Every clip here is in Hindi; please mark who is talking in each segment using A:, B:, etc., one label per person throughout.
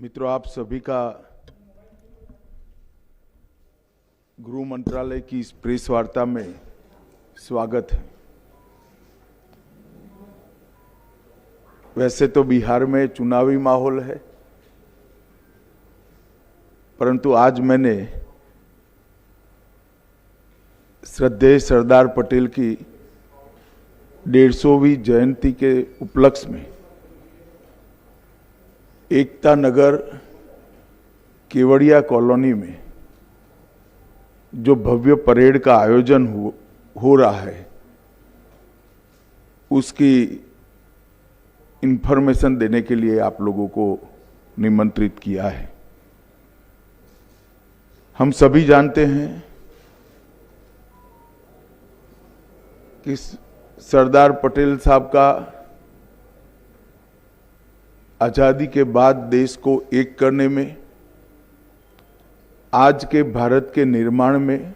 A: मित्रों, आप सभी का गृह मंत्रालय की इस प्रेस वार्ता में स्वागत है। वैसे तो बिहार में चुनावी माहौल है, परंतु आज मैंने श्रद्धेय सरदार पटेल की 150वीं जयंती के उपलक्ष्य में एकता नगर केवड़िया कॉलोनी में जो भव्य परेड का आयोजन हो रहा है, उसकी इंफॉर्मेशन देने के लिए आप लोगों को निमंत्रित किया है। हम सभी जानते हैं कि सरदार पटेल साहब का आजादी के बाद देश को एक करने में, आज के भारत के निर्माण में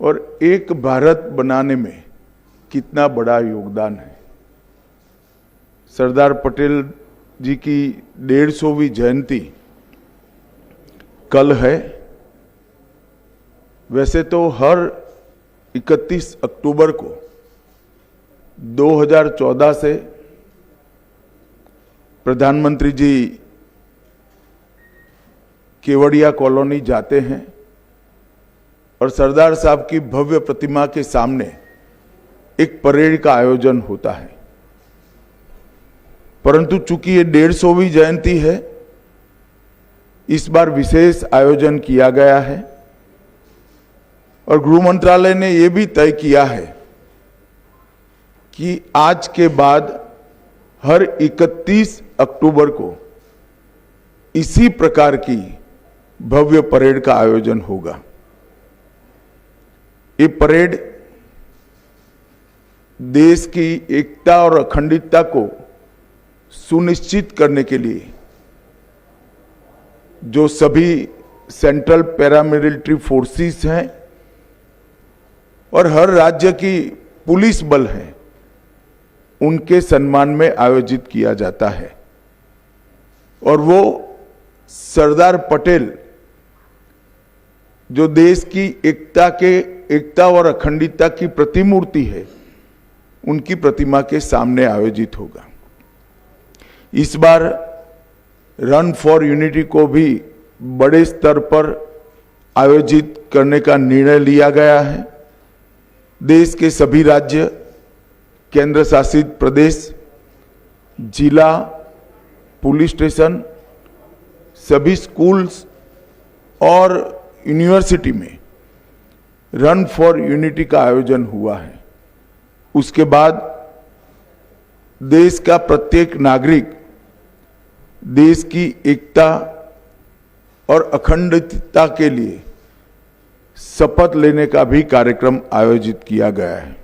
A: और एक भारत बनाने में कितना बड़ा योगदान है। सरदार पटेल जी की 150वीं जयंती कल है। वैसे तो हर 31 अक्टूबर को 2014 से प्रधानमंत्री जी केवड़िया कॉलोनी जाते हैं और सरदार साहब की भव्य प्रतिमा के सामने एक परेड का आयोजन होता है। परंतु चूंकि ये 150वीं जयंती है, इस बार विशेष आयोजन किया गया है और गृह मंत्रालय ने यह भी तय किया है कि आज के बाद हर 31 अक्टूबर को इसी प्रकार की भव्य परेड का आयोजन होगा। ये परेड देश की एकता और अखंडता को सुनिश्चित करने के लिए जो सभी सेंट्रल पैरामिलिट्री फोर्सेस हैं और हर राज्य की पुलिस बल है, उनके सम्मान में आयोजित किया जाता है। और वो सरदार पटेल जो देश की एकता और अखंडता की प्रतिमूर्ति है, उनकी प्रतिमा के सामने आयोजित होगा। इस बार रन फॉर यूनिटी को भी बड़े स्तर पर आयोजित करने का निर्णय लिया गया है। देश के सभी राज्य, केंद्र शासित प्रदेश, जिला, पुलिस स्टेशन, सभी स्कूल्स और यूनिवर्सिटी में रन फॉर यूनिटी का आयोजन हुआ है। उसके बाद देश का प्रत्येक नागरिक देश की एकता और अखंडता के लिए शपथ लेने का भी कार्यक्रम आयोजित किया गया है।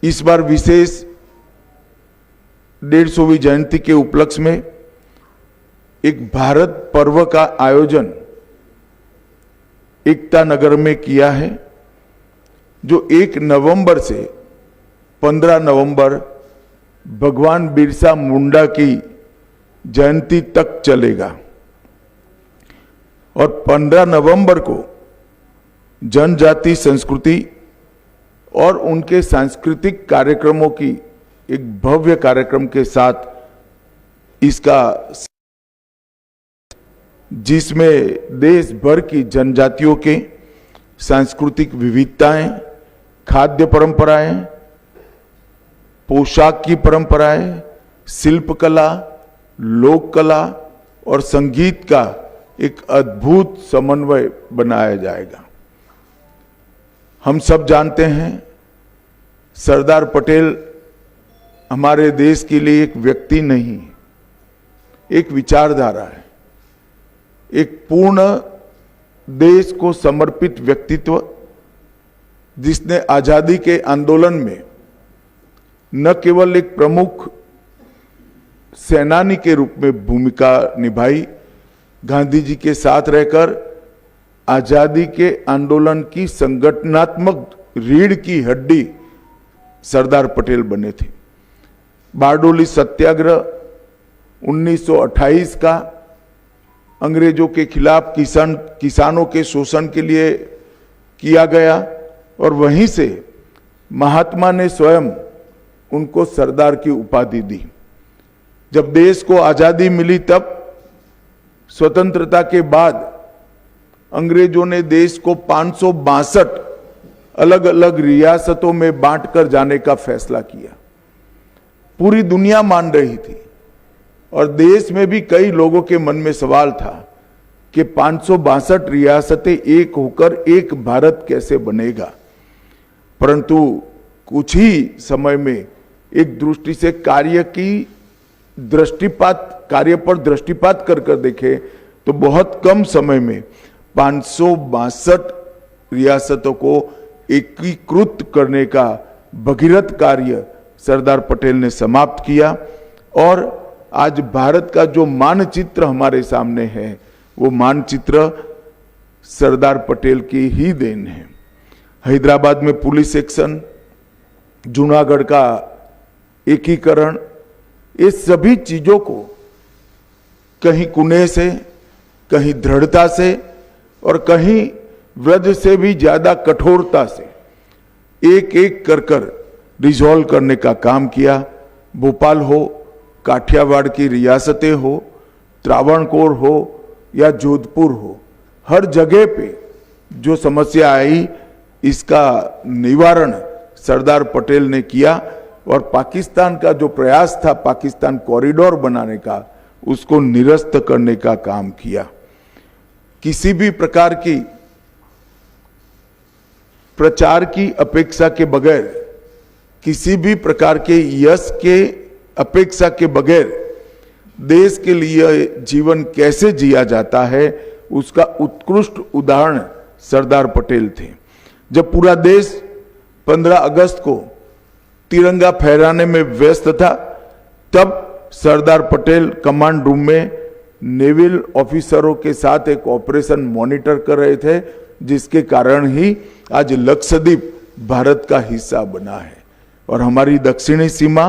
A: इस बार विशेष 150वीं जयंती के उपलक्ष्य में एक भारत पर्व का आयोजन एकता नगर में किया है, जो 1 नवंबर से 15 नवंबर भगवान बिरसा मुंडा की जयंती तक चलेगा। और 15 नवंबर को जनजाति संस्कृति और उनके सांस्कृतिक कार्यक्रमों की एक भव्य कार्यक्रम के साथ इसका, जिसमें देश भर की जनजातियों के सांस्कृतिक विविधताएं, खाद्य परंपराएं, पोशाक की परंपराएं, शिल्पकला, लोक कला और संगीत का एक अद्भुत समन्वय बनाया जाएगा। हम सब जानते हैं सरदार पटेल हमारे देश के लिए एक व्यक्ति नहीं, एक विचारधारा है, एक पूर्ण देश को समर्पित व्यक्तित्व, जिसने आजादी के आंदोलन में न केवल एक प्रमुख सेनानी के रूप में भूमिका निभाई, गांधी जी के साथ रहकर आजादी के आंदोलन की संगठनात्मक रीढ़ की हड्डी सरदार पटेल बने थे। बारडोली सत्याग्रह 1928 का अंग्रेजों के खिलाफ किसानों के शोषण के लिए किया गया और वहीं से महात्मा ने स्वयं उनको सरदार की उपाधि दी। जब देश को आजादी मिली तब स्वतंत्रता के बाद अंग्रेजों ने देश को 562 अलग अलग रियासतों में बांटकर जाने का फैसला किया। पूरी दुनिया मान रही थी और देश में भी कई लोगों के मन में सवाल था कि 562 रियासतें एक होकर एक भारत कैसे बनेगा। परंतु कुछ ही समय में एक दृष्टि से कार्य पर दृष्टिपात कर देखे तो बहुत कम समय में 562 रियासतों को एकीकृत करने का भगीरथ कार्य सरदार पटेल ने समाप्त किया और आज भारत का जो मानचित्र हमारे सामने है वो मानचित्र सरदार पटेल की ही देन है। हैदराबाद में पुलिस एक्शन, जूनागढ़ का एकीकरण, ये सभी चीजों को कहीं कुने से, कहीं दृढ़ता से और कहीं व्रज से भी ज्यादा कठोरता से एक एक कर रिजॉल्व करने का काम किया। भोपाल हो, काठियावाड़ की रियासतें हो, त्रावणकोर हो या जोधपुर हो, हर जगह पे जो समस्या आई इसका निवारण सरदार पटेल ने किया और पाकिस्तान का जो प्रयास था पाकिस्तान कॉरिडोर बनाने का, उसको निरस्त करने का काम किया। किसी भी प्रकार की प्रचार की अपेक्षा के बगैर, किसी भी प्रकार के यश के अपेक्षा के बगैर देश के लिए जीवन कैसे जिया जाता है उसका उत्कृष्ट उदाहरण सरदार पटेल थे। जब पूरा देश 15 अगस्त को तिरंगा फहराने में व्यस्त था तब सरदार पटेल कमांड रूम में नेवल ऑफिसरों के साथ एक ऑपरेशन मॉनिटर कर रहे थे, जिसके कारण ही आज लक्षद्वीप भारत का हिस्सा बना है और हमारी दक्षिणी सीमा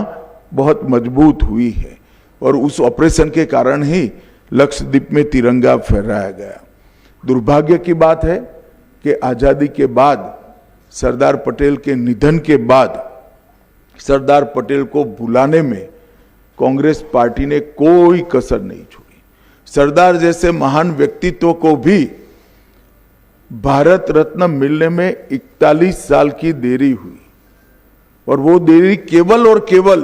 A: बहुत मजबूत हुई है और उस ऑपरेशन के कारण ही लक्षद्वीप में तिरंगा फहराया गया। दुर्भाग्य की बात है कि आजादी के बाद सरदार पटेल के निधन के बाद सरदार पटेल को भुलाने में कांग्रेस पार्टी ने कोई कसर नहीं छोड़ी। सरदार जैसे महान व्यक्तित्व को भी भारत रत्न मिलने में 41 साल की देरी हुई और वो देरी केवल और केवल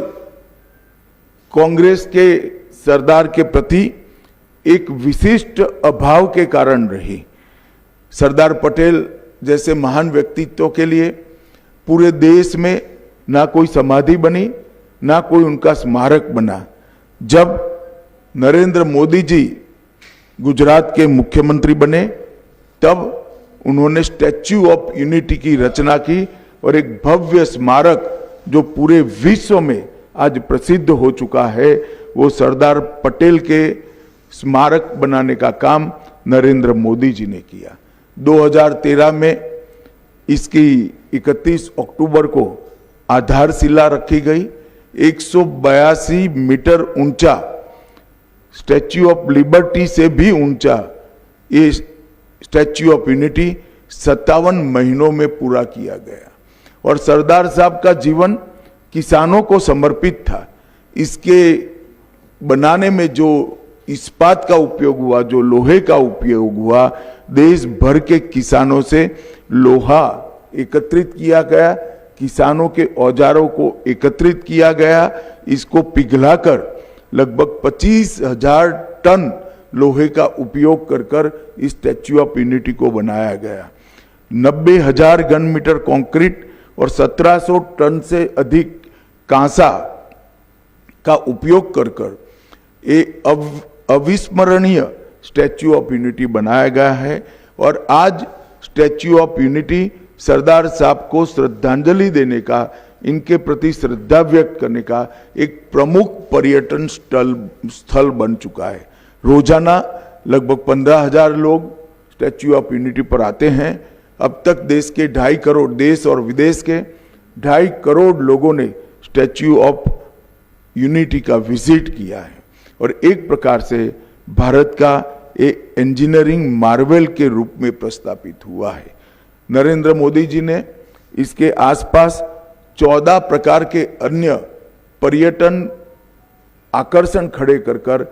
A: कांग्रेस के सरदार के प्रति एक विशिष्ट अभाव के कारण रही। सरदार पटेल जैसे महान व्यक्तित्व के लिए पूरे देश में ना कोई समाधि बनी, ना कोई उनका स्मारक बना। जब नरेंद्र मोदी जी गुजरात के मुख्यमंत्री बने तब उन्होंने स्टैच्यू ऑफ यूनिटी की रचना की और एक भव्य स्मारक जो पूरे विश्व में आज प्रसिद्ध हो चुका है, वो सरदार पटेल के स्मारक बनाने का काम नरेंद्र मोदी जी ने किया। 2013 में इसकी 31 अक्टूबर को आधारशिला रखी गई। 182 मीटर ऊंचा, स्टैच्यू ऑफ लिबर्टी से भी ऊंचा ये स्टैच्यू ऑफ यूनिटी 57 महीनों में पूरा किया गया और सरदार साहब का जीवन किसानों को समर्पित था। इसके बनाने में जो इस्पात का उपयोग हुआ, जो लोहे का उपयोग हुआ, देश भर के किसानों से लोहा एकत्रित किया गया, किसानों के औजारों को एकत्रित किया गया, इसको पिघलाकर लगभग 25,000 टन लोहे का उपयोग कर इस स्टैच्यू ऑफ यूनिटी को बनाया गया। 90,000 घन मीटर कंक्रीट और 1700 टन से अधिक कांसा का उपयोग कर एक अविस्मरणीय स्टैच्यू ऑफ यूनिटी बनाया गया है और आज स्टैच्यू ऑफ यूनिटी सरदार साहब को श्रद्धांजलि देने का, इनके प्रति श्रद्धा व्यक्त करने का एक प्रमुख पर्यटन स्थल बन चुका है। रोजाना लगभग 15,000 लोग स्टैच्यू ऑफ यूनिटी पर आते हैं। अब तक देश के 2.5 करोड़, देश और विदेश के 2.5 करोड़ लोगों ने स्टैच्यू ऑफ यूनिटी का विजिट किया है और एक प्रकार से भारत का एक इंजीनियरिंग मार्वेल के रूप में प्रस्तापित हुआ है। नरेंद्र मोदी जी ने इसके आसपास 14 प्रकार के अन्य पर्यटन आकर्षण खड़े कर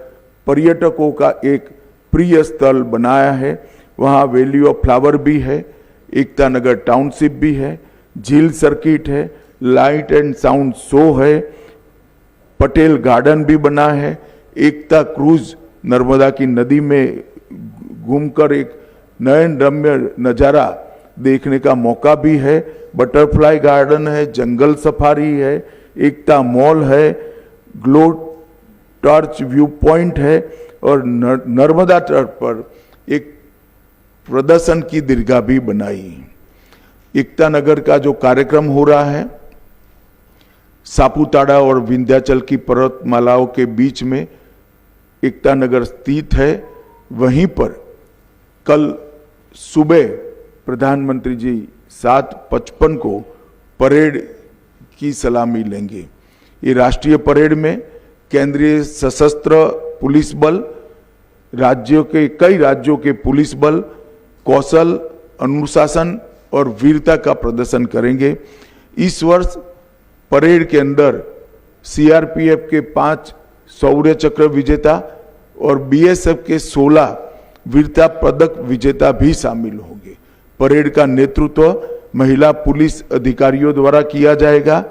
A: पर्यटकों का एक प्रिय स्थल बनाया है। वहाँ वैली ऑफ फ्लावर भी है, एकता नगर टाउनशिप भी है, झील सर्किट है, लाइट एंड साउंड शो है, पटेल गार्डन भी बना है, एकता क्रूज नर्मदा की नदी में घूमकर एक नयन रम्य नज़ारा देखने का मौका भी है, बटरफ्लाई गार्डन है, जंगल सफारी है, एकता मॉल है, ग्लो टॉर्च व्यू पॉइंट है और नर्मदा तट पर एक प्रदर्शन की दीर्घा भी बनाई। एकता नगर का जो कार्यक्रम हो रहा है सापुतारा और विंध्याचल की पर्वतमालाओं के बीच में एकता नगर स्थित है। वहीं पर कल सुबह प्रधानमंत्री जी 7:55 को परेड की सलामी लेंगे। ये राष्ट्रीय परेड में केंद्रीय सशस्त्र पुलिस बल, कई राज्यों के पुलिस बल कौशल, अनुशासन और वीरता का प्रदर्शन करेंगे। इस वर्ष परेड के अंदर सीआरपीएफ के 5 शौर्य चक्र विजेता और बीएसएफ के 16 वीरता पदक विजेता भी शामिल होंगे। परेड का नेतृत्व महिला पुलिस अधिकारियों द्वारा किया जाएगा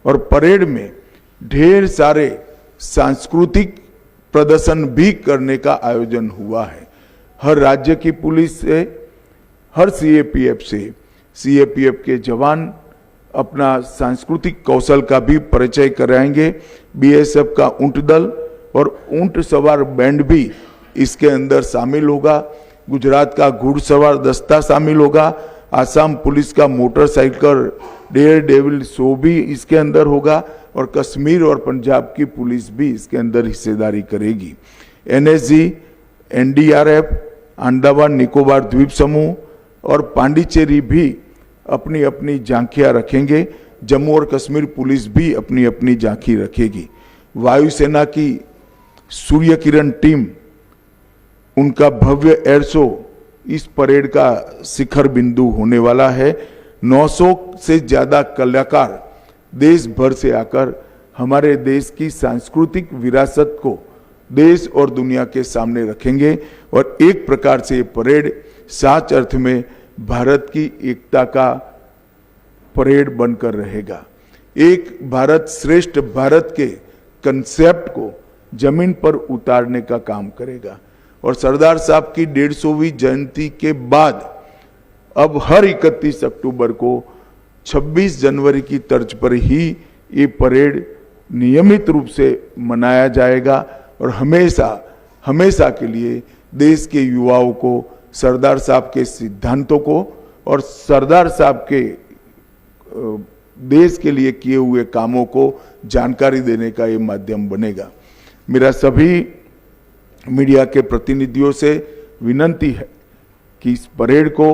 A: और परेड में ढेर सारे सांस्कृतिक प्रदर्शन भी करने का आयोजन हुआ है। हर राज्य की पुलिस से, हर सीएपीएफ के जवान अपना सांस्कृतिक कौशल का भी परिचय कराएंगे। बीएसएफ का ऊंट दल और ऊंट सवार बैंड भी इसके अंदर शामिल होगा। गुजरात का घुड़सवार दस्ता शामिल होगा। आसाम पुलिस का मोटरसाइकिल डेयर डेविल शो भी इसके अंदर होगा और कश्मीर और पंजाब की पुलिस भी इसके अंदर हिस्सेदारी करेगी। एनएसजी, एनडीआरएफ, अंडमान निकोबार द्वीप समूह और पांडिचेरी भी अपनी अपनी झांकियां रखेंगे। जम्मू और कश्मीर पुलिस भी अपनी अपनी झांकी रखेगी। वायुसेना की सूर्य किरण टीम, उनका भव्य एयर शो इस परेड का शिखर बिंदु होने वाला है। 900 से ज्यादा कलाकार देश भर से आकर हमारे देश की सांस्कृतिक विरासत को देश और दुनिया के सामने रखेंगे और एक प्रकार से ये परेड सच अर्थ में भारत की एकता का परेड बनकर रहेगा। एक भारत श्रेष्ठ भारत के कंसेप्ट को जमीन पर उतारने का काम करेगा और सरदार साहब की 150वीं जयंती के बाद अब हर 31 अक्टूबर को 26 जनवरी की तर्ज पर ही ये परेड नियमित रूप से मनाया जाएगा और हमेशा के लिए देश के युवाओं को सरदार साहब के सिद्धांतों को और सरदार साहब के देश के लिए किए हुए कामों को जानकारी देने का ये माध्यम बनेगा। मेरा सभी मीडिया के प्रतिनिधियों से विनती है कि इस परेड को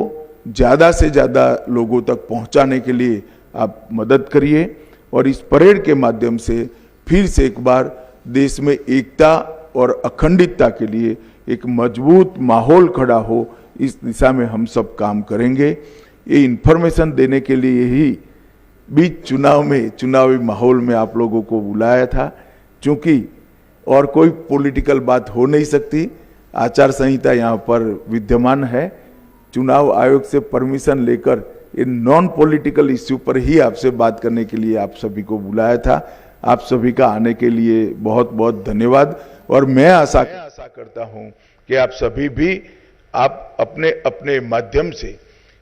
A: ज़्यादा से ज़्यादा लोगों तक पहुंचाने के लिए आप मदद करिए और इस परेड के माध्यम से फिर से एक बार देश में एकता और अखंडितता के लिए एक मजबूत माहौल खड़ा हो, इस दिशा में हम सब काम करेंगे। ये इन्फॉर्मेशन देने के लिए ही बीच चुनावी माहौल में आप लोगों को बुलाया था, क्योंकि और कोई पॉलिटिकल बात हो नहीं सकती। आचार संहिता यहाँ पर विद्यमान है। चुनाव आयोग से परमिशन लेकर इन नॉन पॉलिटिकल इश्यू पर ही आपसे बात करने के लिए आप सभी को बुलाया था। आप सभी का आने के लिए बहुत बहुत धन्यवाद और मैं आशा करता हूं कि आप सभी भी आप अपने अपने माध्यम से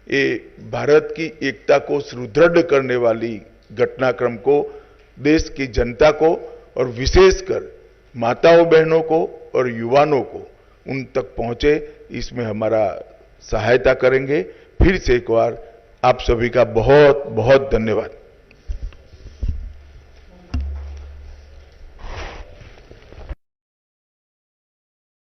A: ये भारत की एकता को सुदृढ़ करने वाली घटनाक्रम को देश की जनता को और विशेषकर माताओं बहनों को और युवाओं को उन तक पहुंचे, इसमें हमारा सहायता करेंगे। फिर से एक बार आप सभी का बहुत बहुत धन्यवाद।